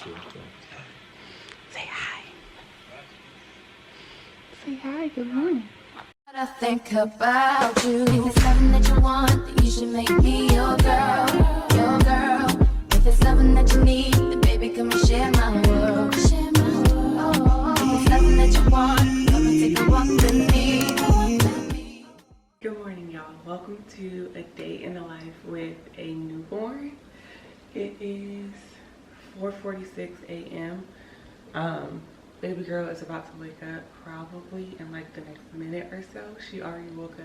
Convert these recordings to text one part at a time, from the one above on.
Say hi. Say hi, good morning. I think about you. If it's something that you want, then you should make me your girl, your girl. If it's something that you need, then baby, come and share my world, share my world. If it's something that you want, come and take a walk with me. Good morning, y'all. Welcome to a day in the life with a newborn. It is 4:46 a.m. Baby girl is about to wake up probably in like the next minute or so. She already woke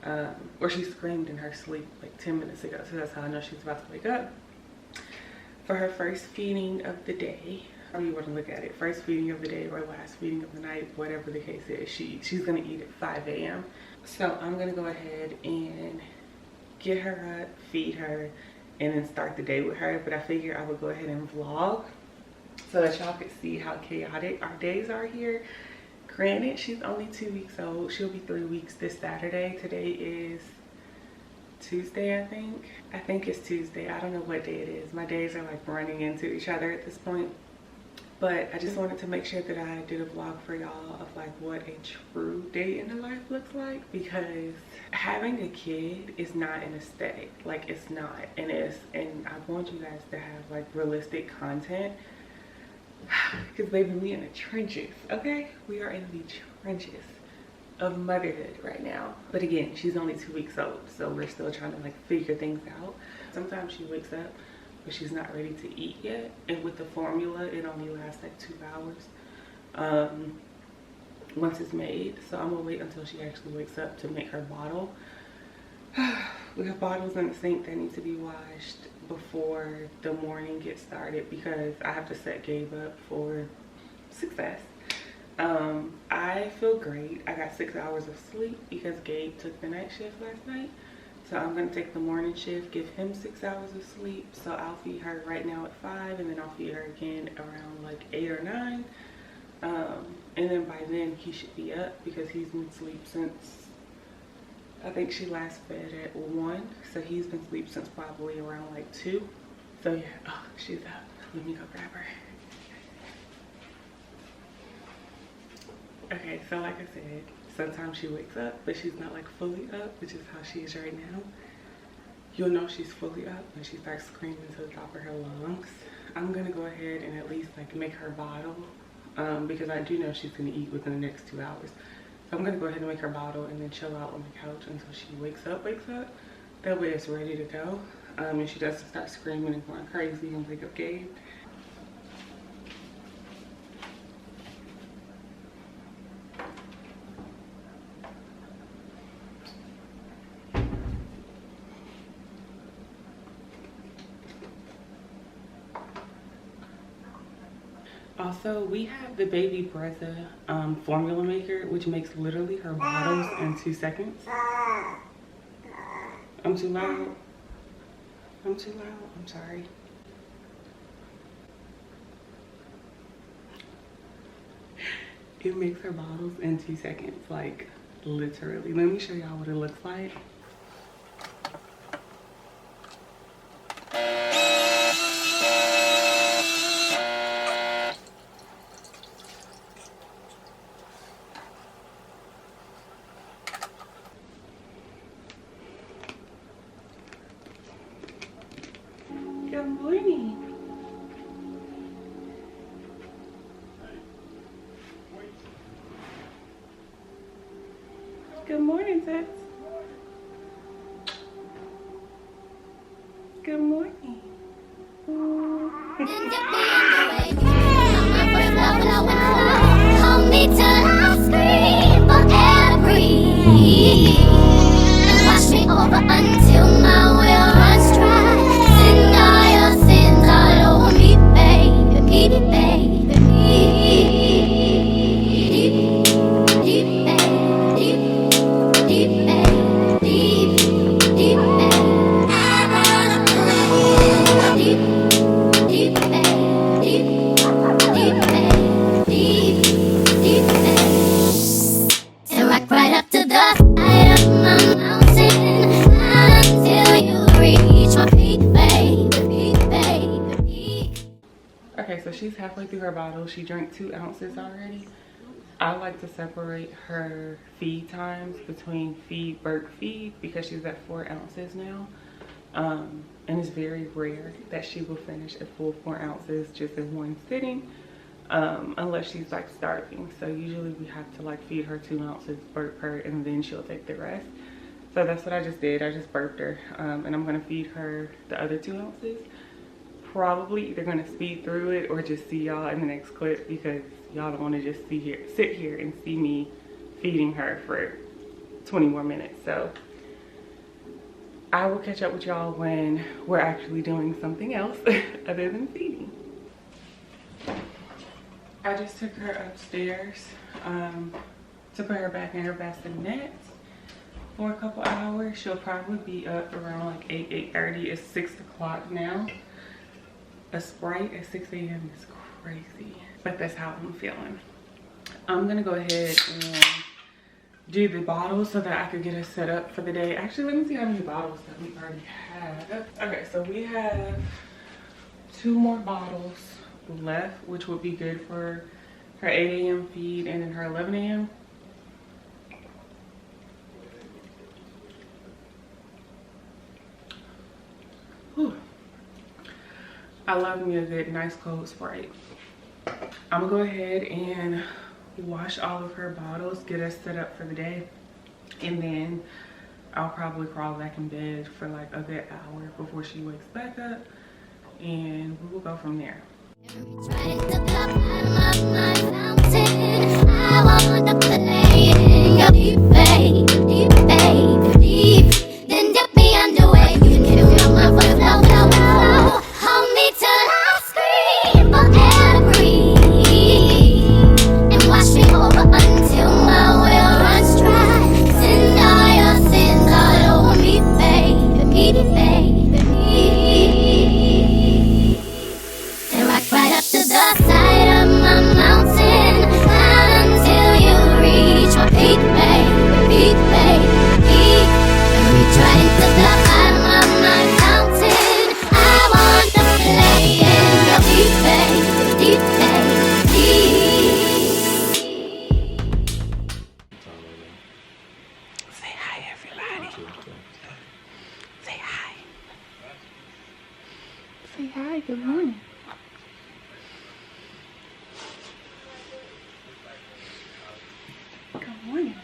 up, or she screamed in her sleep like 10 minutes ago, so that's how I know she's about to wake up. For her first feeding of the day, however you want to look at it, first feeding of the day or last feeding of the night, whatever the case is, she's gonna eat at 5 a.m. So I'm gonna go ahead and get her up, feed her, and then start the day with her. But I figure I would go ahead and vlog so that y'all could see how chaotic our days are here. Granted, she's only 2 weeks old. She'll be 3 weeks this Saturday. Today is Tuesday, I think. I think it's Tuesday. I don't know what day it is. My days are like running into each other at this point. But I just wanted to make sure that I did a vlog for y'all of like what a true day in the life looks like, because having a kid is not an aesthetic. Like, it's not. And I want you guys to have like realistic content. Because baby, we in the trenches, okay? We are in the trenches of motherhood right now. But again, she's only 2 weeks old, so we're still trying to like figure things out. Sometimes she wakes up but she's not ready to eat yet, and with the formula it only lasts like 2 hours once it's made. So I'm gonna wait until she actually wakes up to make her bottle. We have bottles in the sink that need to be washed before the morning gets started, because I have to set Gabe up for success. I feel great. I got 6 hours of sleep because Gabe took the night shift last night. So I'm gonna take the morning shift, give him 6 hours of sleep. So I'll feed her right now at 5, and then I'll feed her again around like 8 or 9. And then by then he should be up, because he's been asleep since, I think she last fed at 1. So he's been asleep since probably around like 2. So yeah, oh, she's up. Let me go grab her. Okay, so like I said, sometimes she wakes up, but she's not like fully up, which is how she is right now. You'll know she's fully up when she starts screaming to the top of her lungs. I'm gonna go ahead and at least like make her bottle, because I do know she's gonna eat within the next 2 hours. So I'm gonna go ahead and make her bottle and then chill out on the couch until she wakes up. That way it's ready to go. And she doesn't start screaming and going crazy and wake up Gabe. Also, we have the Baby Brezza formula maker, which makes literally her bottles in 2 seconds. I'm too loud. I'm too loud. I'm sorry. It makes her bottles in 2 seconds, like literally. Let me show y'all what it looks like. Good morning. Good morning, Tex. Good morning. Hold me till I scream for every, and wash me over until my will runs dry. Send all your sins all over me, baby, baby, deep, deep, deep, deep, deep, deep, deep, I wanna play deep, deep, deep, deep, deep, deep, and rock right up to the side of my mountain, until Okay, so she's halfway through her bottle. She drank 2 ounces already. I like to separate her feed times between feed, burp, feed, because she's at 4 ounces now. And it's very rare that she will finish a full 4 ounces just in one sitting, unless she's like starving. So usually we have to like feed her 2 ounces, burp her, and then she'll take the rest. So that's what I just did. I just burped her, and I'm gonna feed her the other 2 ounces. Probably either gonna speed through it or just see y'all in the next clip, because y'all don't want to just sit here and see me feeding her for 20 more minutes. So I will catch up with y'all when we're actually doing something else other than feeding. I just took her upstairs to put her back in her bassinet for a couple hours. She'll probably be up around like 8:30. It's 6 o'clock now. A Sprite at 6 a.m. is crazy, but that's how I'm feeling. I'm gonna go ahead and do the bottles so that I could get us set up for the day. Actually, let me see how many bottles that we already have. Okay, so we have 2 more bottles left, which would be good for her 8 a.m. feed and then her 11 a.m. I love me a good nice cold Sprite. I'm gonna go ahead and wash all of her bottles, get us set up for the day, and then I'll probably crawl back in bed for like a good hour before she wakes back up, and we will go from there. Say hi, good morning. Good morning.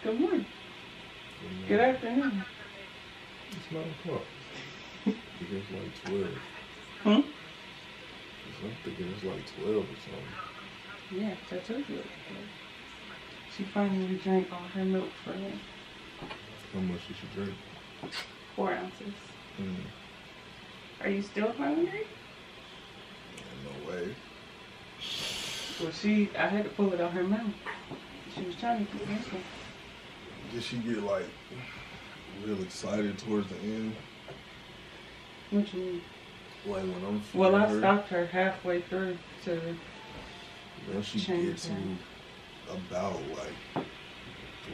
Good morning. Good afternoon. It's 9 o'clock. It's like 12. Hmm? I'm thinking it's like 12 or something. Yeah, I told you. She finally drank all her milk for me. How much did she drink? 4 ounces. Mm. Are you still hungry? No way. Well, I had to pull it out her mouth. She was trying to keep drinking. Did she get like real excited towards the end? What you mean? Like when I'm feeding Well, I her, stopped her halfway through to once she change gets to her. about like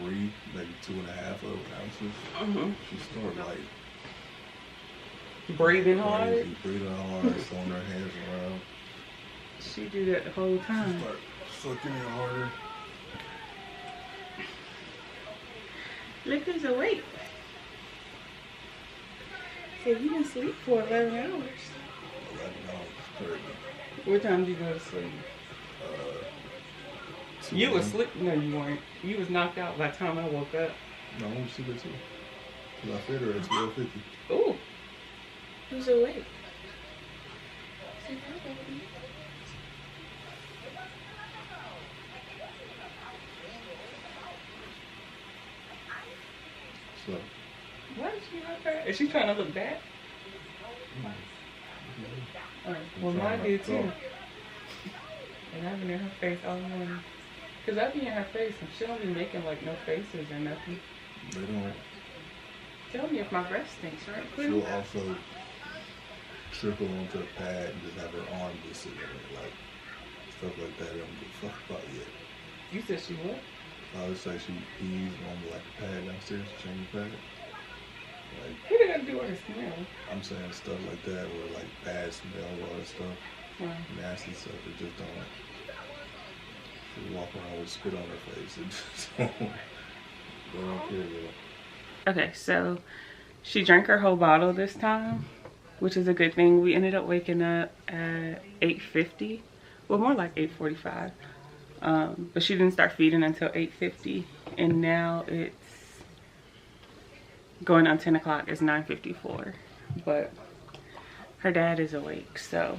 3, maybe 2.5 ounces, she started like breathing crazy, hard. breathing hard, throwing her hands around. She do that the whole time. Start sucking it harder. Look who's awake. So you been asleep for 11 hours. 11 hours, crazy. What time did you go to sleep? 2 You was a.m. asleep? No, you weren't. You was knocked out by the time I woke up. No, I went to sleep at 2. Cause I fed her at 12:50. Ooh. Who's awake? So. Why is she like that? Is she trying to look bad? Well, mine did too. And I've been in her face all morning. Cause I be in her face and she don't be making like no faces or nothing. They don't. Tell me if my breath stinks, right? She'll also trickle onto the pad and just have her arm just sitting in it, like stuff like that. I don't give a fuck about yet. You said she what? I would say she pees on like the pad downstairs to change the pad. Like, What did I do or smell? I'm saying stuff like that, or like bad smell, all that stuff, Wow. nasty stuff. It just don't. She walk around with spit on her face. It just they don't care, you know. Okay, so she drank her whole bottle this time, which is a good thing. We ended up waking up at 8:50. Well, more like 8:45. But she didn't start feeding until 8:50, and now it's going on 10 o'clock. It's 9:54, but her dad is awake, so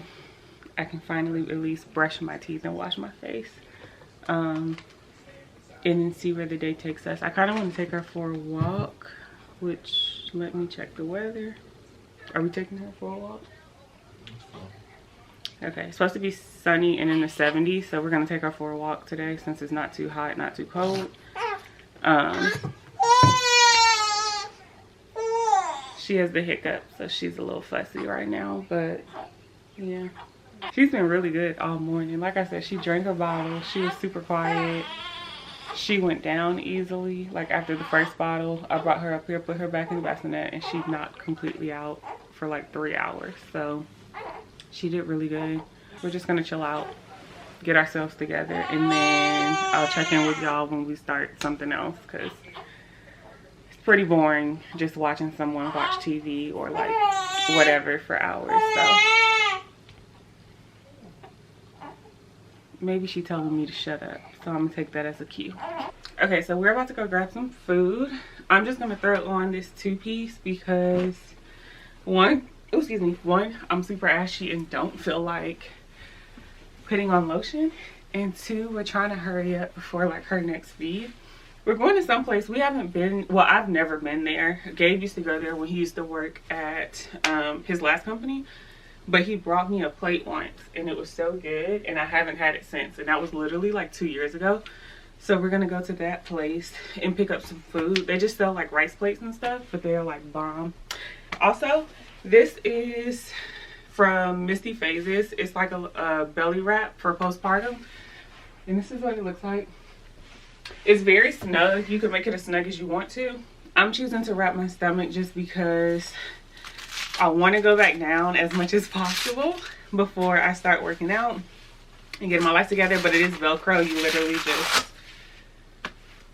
I can finally at least brush my teeth and wash my face, and then see where the day takes us. I kind of want to take her for a walk, which, let me check the weather. Are we taking her for a walk? Okay, it's supposed to be sunny and in the 70s, so we're gonna take her for a walk today since it's not too hot, not too cold. She has the hiccup, so she's a little fussy right now, but yeah. She's been really good all morning. Like I said, she drank her bottle. She was super quiet. She went down easily. Like after the first bottle, I brought her up here, put her back in the bassinet, and she knocked completely out for like 3 hours. So she did really good. We're just gonna chill out, get ourselves together, and then I'll check in with y'all when we start something else, because it's pretty boring just watching someone watch TV or like whatever for hours. So maybe she's telling me to shut up, so I'm gonna take that as a cue. Okay, so we're about to go grab some food. I'm just gonna throw on this 2-piece because one, I'm super ashy and don't feel like putting on lotion, and two, we're trying to hurry up before like her next feed. We're going to some place we haven't been. Well, I've never been there. Gabe used to go there when he used to work at his last company, but he brought me a plate once and it was so good, and I haven't had it since, and that was literally like 2 years ago. So we're gonna go to that place and pick up some food. They just sell like rice plates and stuff, but they're like bomb. Also, this is from Misty Phases. It's like a belly wrap for postpartum, and this is what it looks like. It's very snug. You can make it as snug as you want to. I'm choosing to wrap my stomach just because I want to go back down as much as possible before I start working out and getting my life together. But it is Velcro. You literally just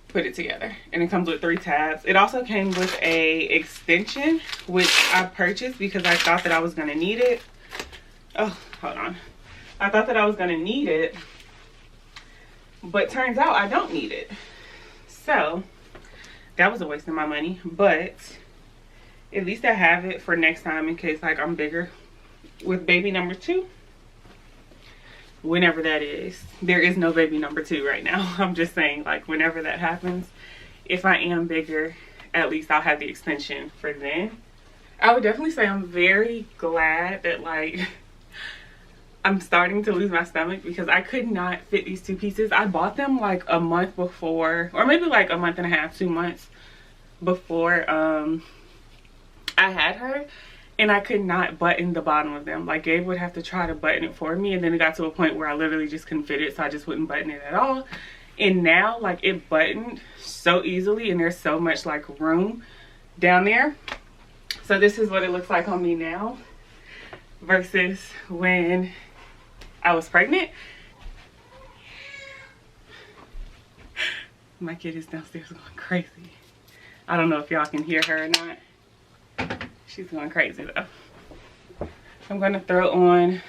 put it together, and it comes with 3 tabs. It also came with a extension, which I purchased because I thought that I was going to need it. Oh, hold on. I thought that I was going to need it, but turns out I don't need it. So that was a waste of my money, but at least I have it for next time in case like I'm bigger with baby number 2, whenever that is. There is no baby number 2 right now. I'm just saying, like, whenever that happens, if I am bigger, at least I'll have the extension for then. I would definitely say I'm very glad that like I'm starting to lose my stomach, because I could not fit these 2 pieces. I bought them like a month before, or maybe like a month and a half, 2 months before I had her, and I could not button the bottom of them. Like Gabe would have to try to button it for me, and then it got to a point where I literally just couldn't fit it, so I just wouldn't button it at all. And now like it buttoned so easily, and there's so much like room down there. So this is what it looks like on me now versus when I was pregnant. My kid is downstairs going crazy. I don't know if y'all can hear her or not. She's going crazy though. I'm gonna throw on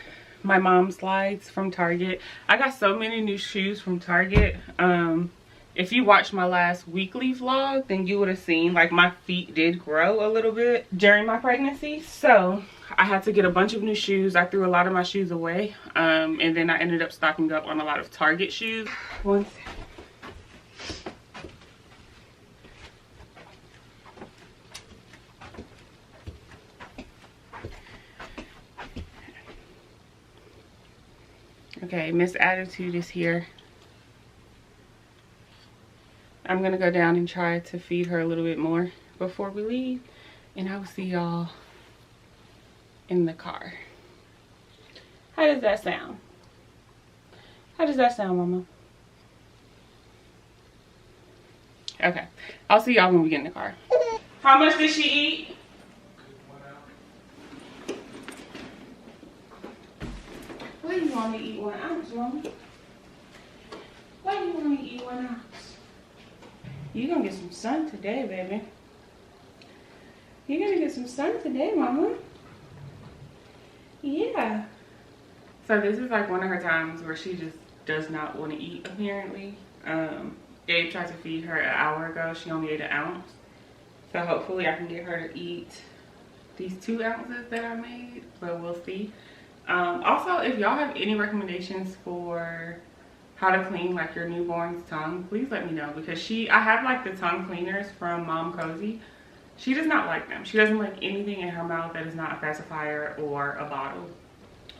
my mom's slides from Target. I got so many new shoes from Target. If you watched my last weekly vlog, then you would have seen like my feet did grow a little bit during my pregnancy. So I had to get a bunch of new shoes. I threw a lot of my shoes away. And then I ended up stocking up on a lot of Target shoes. One second. Okay, Miss Attitude is here. I'm gonna go down and try to feed her a little bit more before we leave, and I will see y'all in the car. How does that sound? How does that sound, Mama? Okay, I'll see y'all when we get in the car. How much did she eat? want me to eat 1 ounce, Mama? Why do you want me to eat 1 ounce? You're gonna get some sun today, baby. You're gonna get some sun today, Mama. Yeah. So this is like one of her times where she just does not want to eat, apparently. Gabe tried to feed her an hour ago. She only ate 1 ounce. So hopefully I can get her to eat these 2 ounces that I made, but we'll see. Also, if y'all have any recommendations for how to clean like your newborn's tongue, please let me know, because I have like the tongue cleaners from Mom Cozy. She does not like them. She doesn't like anything in her mouth that is not a pacifier or a bottle.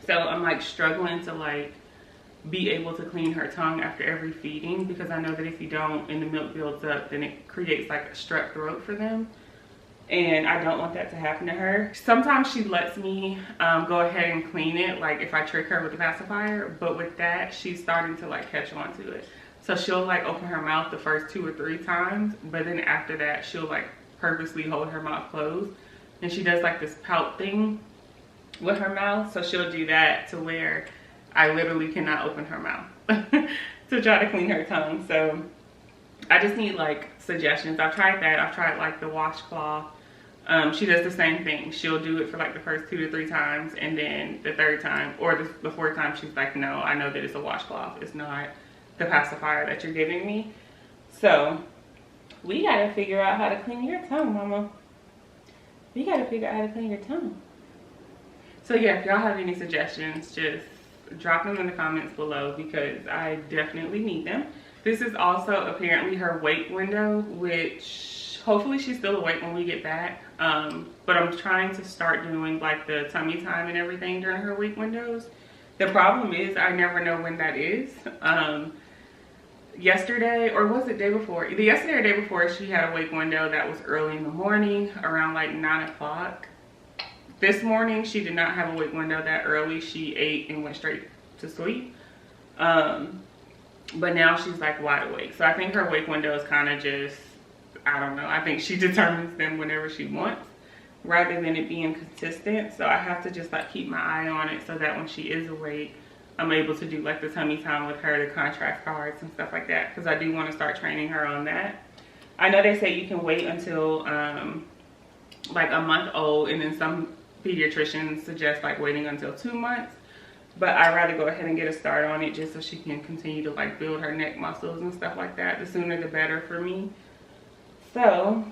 So I'm like struggling to like be able to clean her tongue after every feeding, because I know that if you don't and the milk builds up, then it creates like a strep throat for them. And I don't want that to happen to her. Sometimes she lets me go ahead and clean it, like if I trick her with the pacifier, but with that, she's starting to like catch on to it. So she'll like open her mouth the first 2 or 3 times, but then after that, she'll like purposely hold her mouth closed. And she does like this pout thing with her mouth. So she'll do that to where I literally cannot open her mouth to try to clean her tongue. So I just need like suggestions. I've tried that. I've tried like the washcloth. She does the same thing. She'll do it for like the first 2 to 3 times, and then the 3rd time or the 4th time, she's like, no, I know that it's a washcloth. It's not the pacifier that you're giving me. So we gotta figure out how to clean your tongue, Mama. We gotta figure out how to clean your tongue. So yeah, if y'all have any suggestions, just drop them in the comments below, because I definitely need them. This is also apparently her wake window, which hopefully she's still awake when we get back. But I'm trying to start doing like the tummy time and everything during her wake windows. The problem is I never know when that is. Yesterday, or was it day before? Either yesterday or day before, she had a wake window that was early in the morning, around like 9 o'clock. This morning, she did not have a wake window that early. She ate and went straight to sleep. But now she's like wide awake. So I think her wake window is kind of just, I don't know. I think she determines them whenever she wants, rather than it being consistent. So I have to just like keep my eye on it, so that when she is awake, I'm able to do like the tummy time with her, the contrast cards and stuff like that, because I do want to start training her on that. I know they say you can wait until like a month old, and then some pediatricians suggest like waiting until 2 months, but I'd rather go ahead and get a start on it, just so she can continue to like build her neck muscles and stuff like that. The sooner the better for me. So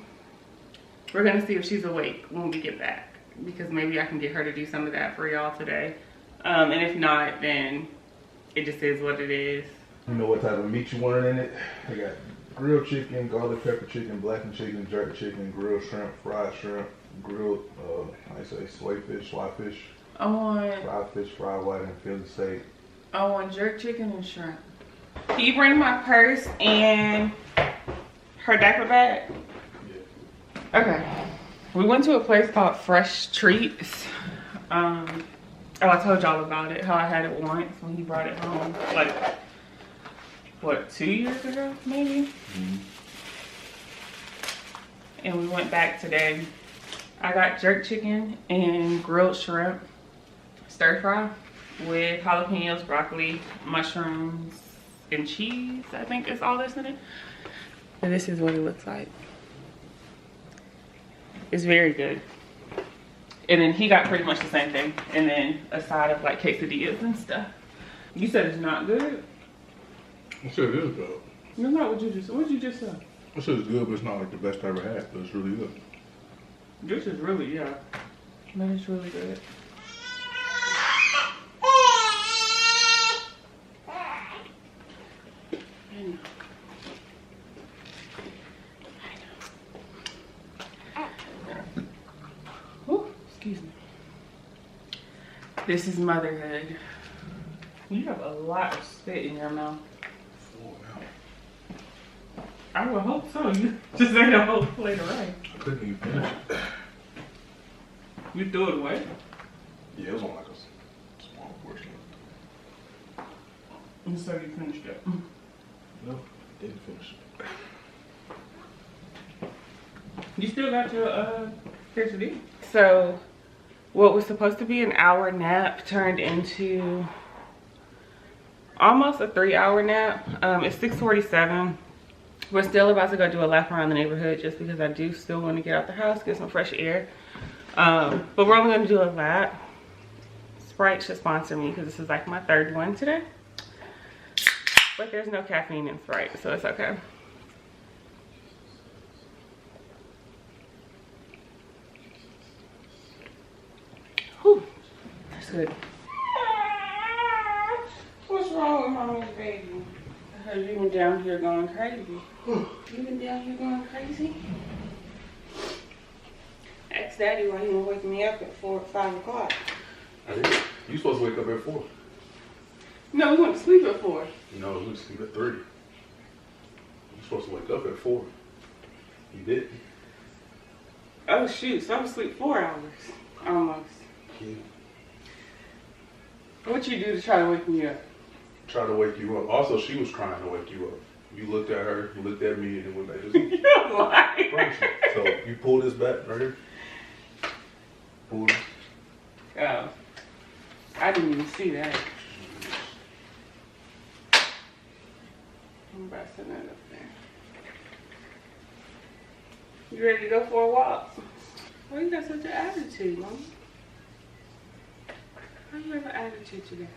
we're gonna see if she's awake when we get back, because maybe I can get her to do some of that for y'all today. And if not, then it just is what it is. You know what type of meat you want in it? I got grilled chicken, garlic pepper chicken, blackened chicken, jerk chicken, grilled shrimp, fried shrimp, grilled, I say sway fish, fly fish, fried fish, fried white, and Philly steak. I want jerk chicken and shrimp. Can you bring my purse and her diaper bag? Yeah. Okay. We went to a place called Fresh Treats. Oh, I told y'all about it, how I had it once when he brought it home. Like, what, 2 years ago, maybe? Mm-hmm. And we went back today. I got jerk chicken and grilled shrimp, stir fry with jalapenos, broccoli, mushrooms, and cheese. I think is all that's in it. And this is what it looks like. It's very good. And then he got pretty much the same thing. And then a side of like quesadillas and stuff. You said it's not good? I said it is good. That's not what you just said. What did you just say? I said it's good, but it's not like the best I ever had, but it's really good. This is really, yeah. That is really good. I know. Excuse me. This is motherhood. You have a lot of spit in your mouth. Oh, yeah. I would hope so. You just ate a whole plate of rice. I couldn't even finish it. You threw it away? Yeah, it was on like a small portion. And so you finished it? No, didn't finish it. You still got your quesadilla? So what was supposed to be an hour nap turned into almost a 3-hour nap. It's 6:47. We're still about to go do a lap around the neighborhood just because I do still want to get out the house, get some fresh air. But we're only going to do a lap. Sprite should sponsor me because this is like my 3rd one today. But there's no caffeine in Sprite, so it's okay. Whew, that's good. What's wrong with mommy's baby? I heard you been down here going crazy. You been down here going crazy? Ask Daddy why he won't wake me up at 4 or 5 o'clock. You supposed to wake up at 4. No, we went to sleep at 4. No, we went to sleep at 3. You're supposed to wake up at 4. You did. Oh shoot, so I'm asleep 4 hours. Almost. Yeah. What you do to try to wake me up? Try to wake you up. Also, she was trying to wake you up. You looked at her, you looked at me, and then went back to sleep. You're lying. So you pull this back right here. Pull this. Oh. I didn't even see that. I'm about to send that up there. You ready to go for a walk? Why you got such an attitude, Mom? Why you have an attitude today?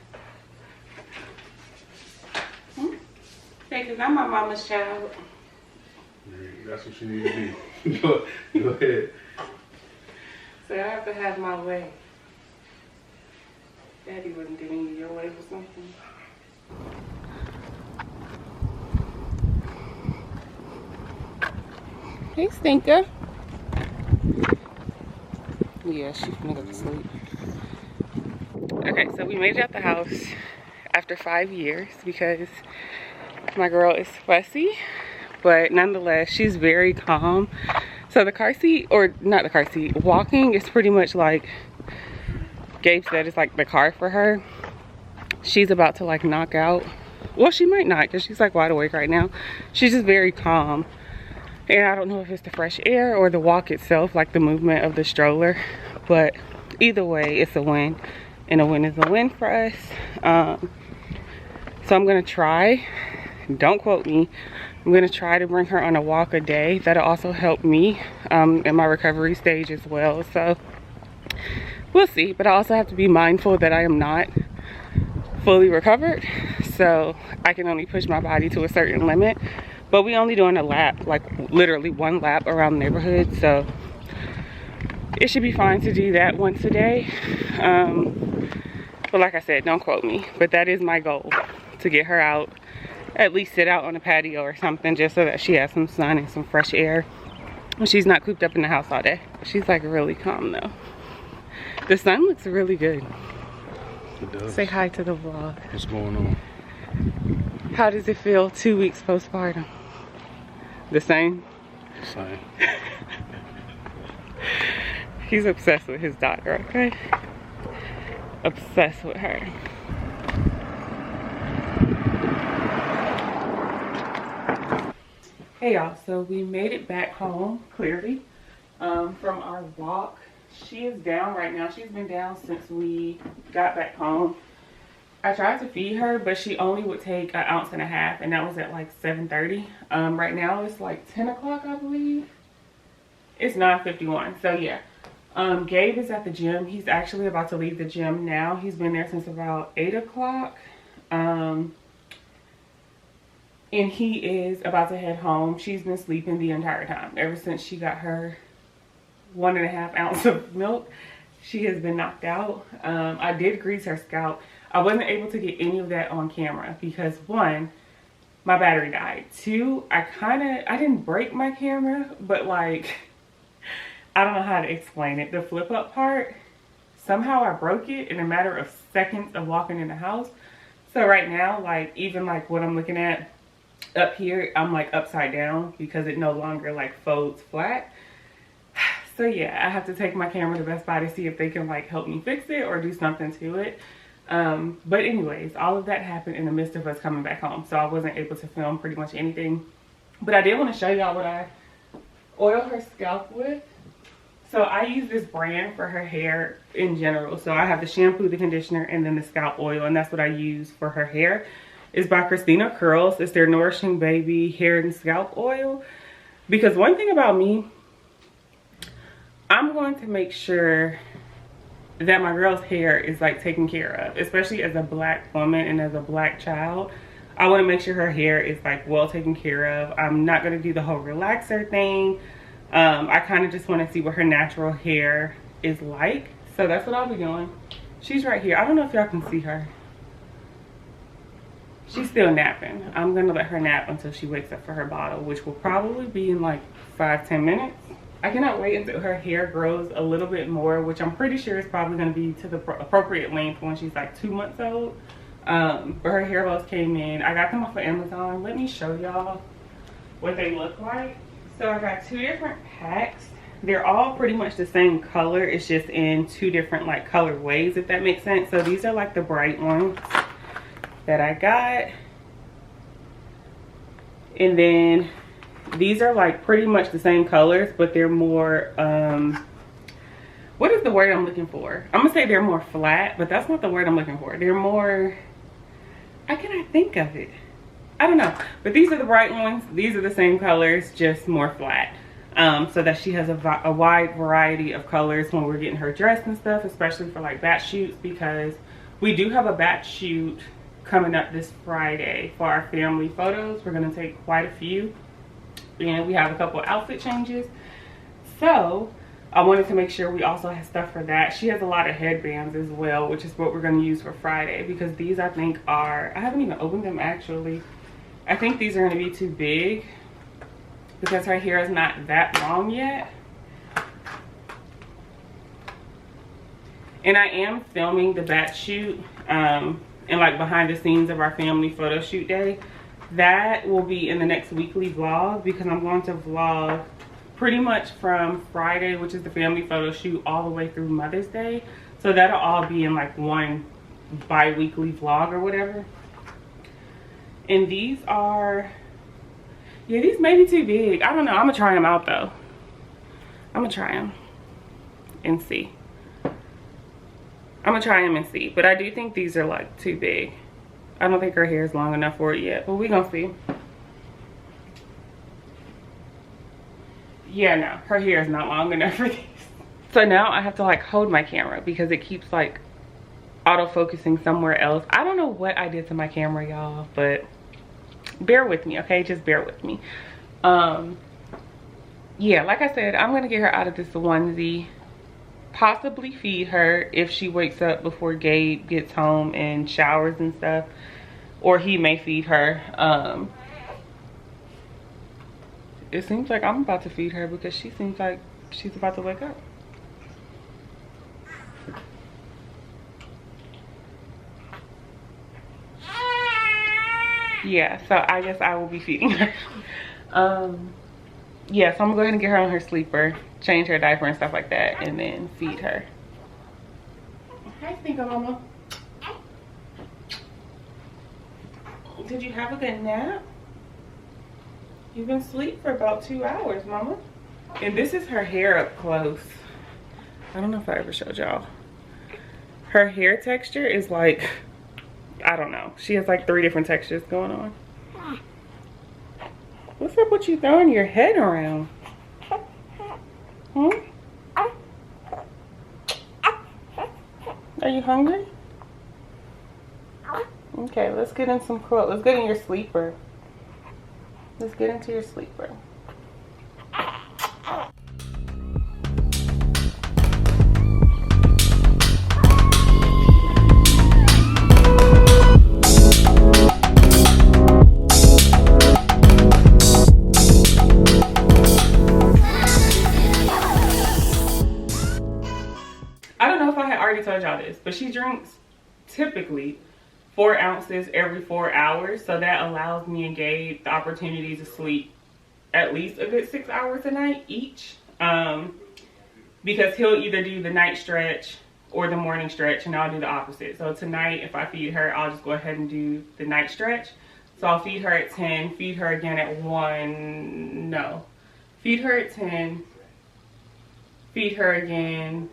Hey, because I'm my mama's child. Yeah, that's what you need to be. Go ahead. So I have to have my way. Daddy wasn't giving you your way for something. Hey, Stinker. Yeah, she's gonna go to sleep. Okay, so we made it out the house after 5 years because my girl is fussy, but nonetheless, she's very calm. So the car seat, or not the car seat, walking is pretty much like Gabe said, it's like the car for her. She's about to like knock out. Well, she might not because she's like wide awake right now. She's just very calm. And I don't know if it's the fresh air or the walk itself, like the movement of the stroller. But either way, it's a win. And a win is a win for us. So I'm going to try, don't quote me, I'm going to try to bring her on a walk a day. That'll also help me in my recovery stage as well. So we'll see. But I also have to be mindful that I am not fully recovered. So I can only push my body to a certain limit. But we only doing a lap, like literally 1 lap around the neighborhood. So it should be fine to do that once a day. But like I said, don't quote me. But that is my goal, to get her out, at least sit out on a patio or something, just so that she has some sun and some fresh air. She's not cooped up in the house all day. She's like really calm though. The sun looks really good. It does. Say hi to the vlog. What's going on? How does it feel 2 weeks postpartum? The same? Same. He's obsessed with his daughter, okay? Obsessed with her. Hey y'all, so we made it back home, clearly, from our walk. She is down right now. She's been down since we got back home. I tried to feed her, but she only would take 1.5 ounces, and that was at like 7:30. Right now it's like 10 o'clock, I believe. It's 9:51, so yeah. Gabe is at the gym. He's actually about to leave the gym now. He's been there since about 8 o'clock. And he is about to head home. She's been sleeping the entire time. Ever since she got her 1.5 ounce of milk, she has been knocked out. I did grease her scalp. I wasn't able to get any of that on camera because 1, my battery died. 2, I didn't break my camera, but like, I don't know how to explain it. The flip up part, somehow I broke it in a matter of seconds of walking in the house. So right now, like even like what I'm looking at up here, I'm like upside down because it no longer like folds flat. So yeah, I have to take my camera to Best Buy to see if they can like help me fix it or do something to it. But anyways, all of that happened in the midst of us coming back home. So I wasn't able to film pretty much anything. But I did want to show y'all what I oil her scalp with. So I use this brand for her hair in general. So I have the shampoo, the conditioner, and then the scalp oil. And that's what I use for her hair. It's by Christina Curls. It's their Nourishing Baby Hair and Scalp Oil. Because one thing about me, I'm going to make sure that my girl's hair is like taken care of, especially as a black woman and as a black child. I want to make sure her hair is like well taken care of. I'm not going to do the whole relaxer thing. I kind of just want to see what her natural hair is like. So that's what I'll be doing. She's right here. I don't know if y'all can see her. She's still napping. I'm going to let her nap until she wakes up for her bottle, which will probably be in like 5-10 minutes. I cannot wait until her hair grows a little bit more, which I'm pretty sure is probably going to be to the appropriate length when she's like 2 months old. But her hair bows came in. I got them off of Amazon. Let me show y'all what they look like. So I got 2 different packs. They're all pretty much the same color. It's just in 2 different like color ways, if that makes sense. So these are like the bright ones that I got. And then these are like pretty much the same colors, but they're more, what is the word I'm looking for? I'm gonna say they're more flat, but that's not the word I'm looking for. They're more, how can I think of it? I don't know. But these are the bright ones. These are the same colors, just more flat. So that she has a wide variety of colors when we're getting her dressed and stuff, especially for like batch shoots, because we do have a batch shoot coming up this Friday for our family photos. We're gonna take quite a few, and we have a couple outfit changes. So I wanted to make sure we also have stuff for that. She has a lot of headbands as well, which is what we're gonna use for Friday, because these I think are, I haven't even opened them actually. I think these are gonna be too big because her hair is not that long yet. And I am filming the batch shoot and like behind the scenes of our family photo shoot day. That will be in the next weekly vlog, because I'm going to vlog pretty much from Friday, which is the family photo shoot, all the way through Mother's Day. So that'll all be in like one bi-weekly vlog or whatever. And these are, yeah, these may be too big. I don't know. I'm gonna try them out though. I'm gonna try them and see. I'm gonna try them and see. But I do think these are like too big. I don't think her hair is long enough for it yet, but we gonna see. Yeah, no, her hair is not long enough for these. So now I have to like hold my camera because it keeps like auto-focusing somewhere else. I don't know what I did to my camera, y'all, but bear with me, okay? Just bear with me. Yeah, like I said, I'm gonna get her out of this onesie, possibly feed her if she wakes up before Gabe gets home and showers and stuff, or he may feed her. It seems like I'm about to feed her because she seems like she's about to wake up. Yeah, so I guess I will be feeding her. Yeah, so I'm gonna go ahead and get her on her sleeper, change her diaper and stuff like that, and then feed her. Hi, Stinker Mama. Did you have a good nap? You've been asleep for about 2 hours, Mama. And this is her hair up close. I don't know if I ever showed y'all. Her hair texture is like, I don't know. She has like 3 different textures going on. What's up with you throwing your head around? Hmm? Are you hungry? Okay, let's get in some clothes. Let's get in your sleeper. Let's get into your sleeper. I don't know if I had already told y'all this, but she drinks typically 4 ounces every 4 hours. So that allows me and Gabe the opportunity to sleep at least a good 6 hours a night each. Because he'll either do the night stretch or the morning stretch, and I'll do the opposite. So tonight, if I feed her, I'll just go ahead and do the night stretch. So I'll feed her at 10, feed her again at 1, no. Feed her at 10, feed her again.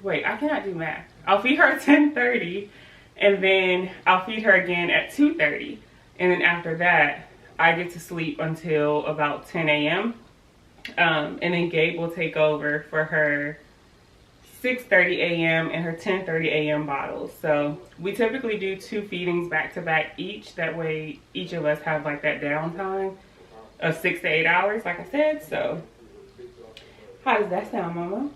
Wait, I cannot do math. I'll feed her at 10:30, And then I'll feed her again at 2:30. And then after that, I get to sleep until about 10 a.m. And then Gabe will take over for her 6:30 a.m. and her 10:30 a.m. bottles. So we typically do 2 feedings back to back each. That way each of us have like that downtime of 6 to 8 hours, like I said. So how does that sound, Mama?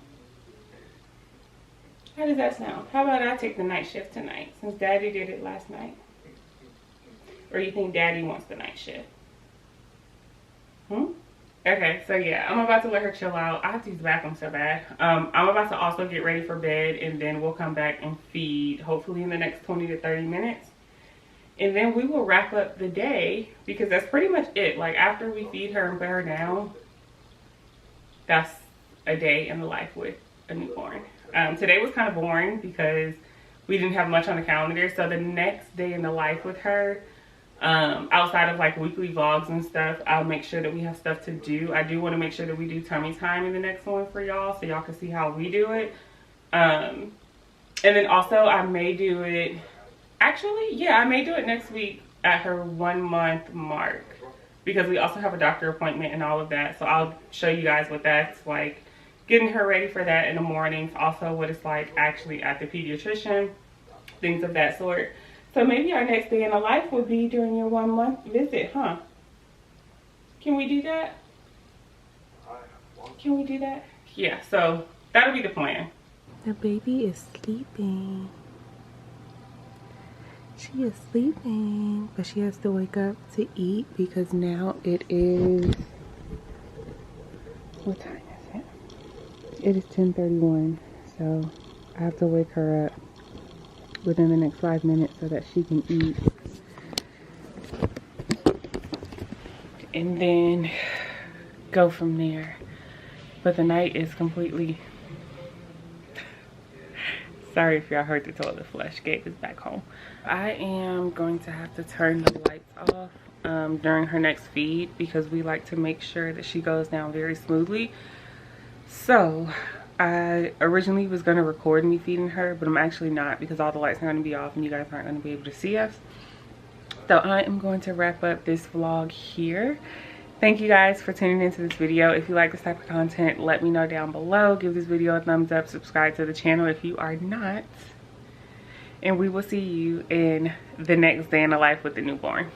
How does that sound? How about I take the night shift tonight since Daddy did it last night? Or you think Daddy wants the night shift? Okay, so yeah, I'm about to let her chill out. I have to use the bathroom so bad. I'm about to also get ready for bed, and then we'll come back and feed, hopefully in the next 20 to 30 minutes. And then we will wrap up the day, because that's pretty much it. Like, after we feed her and put her down, that's a day in the life with a newborn. Today was kind of boring because we didn't have much on the calendar. So the next day in the life with her, outside of like weekly vlogs and stuff, I'll make sure that we have stuff to do. I do want to make sure that we do tummy time in the next one for y'all, so y'all can see how we do it. And then also I may do it, actually, yeah, I may do it next week at her 1 month mark, because we also have a doctor appointment and all of that. So I'll show you guys what that's like, getting her ready for that in the mornings, also what it's like actually at the pediatrician, things of that sort. So maybe our next day in the life will be during your 1 month visit, huh? Can we do that? Can we do that? Yeah, so that'll be the plan. The baby is sleeping. She is sleeping, but she has to wake up to eat because now it is, what time is it? It is 10:31, so I have to wake her up within the next 5 minutes so that she can eat, and then go from there. But the night is completely, sorry if y'all heard the toilet flush. Gabe is back home. I am going to have to turn the lights off during her next feed, because we like to make sure that she goes down very smoothly. So I originally was going to record me feeding her, but I'm actually not, because all the lights are going to be off and you guys aren't going to be able to see us. So I am going to wrap up this vlog here. Thank you guys for tuning into this video. If you like this type of content, let me know down below. Give this video a thumbs up. Subscribe to the channel if you are not. And we will see you in the next day in the life with the newborn.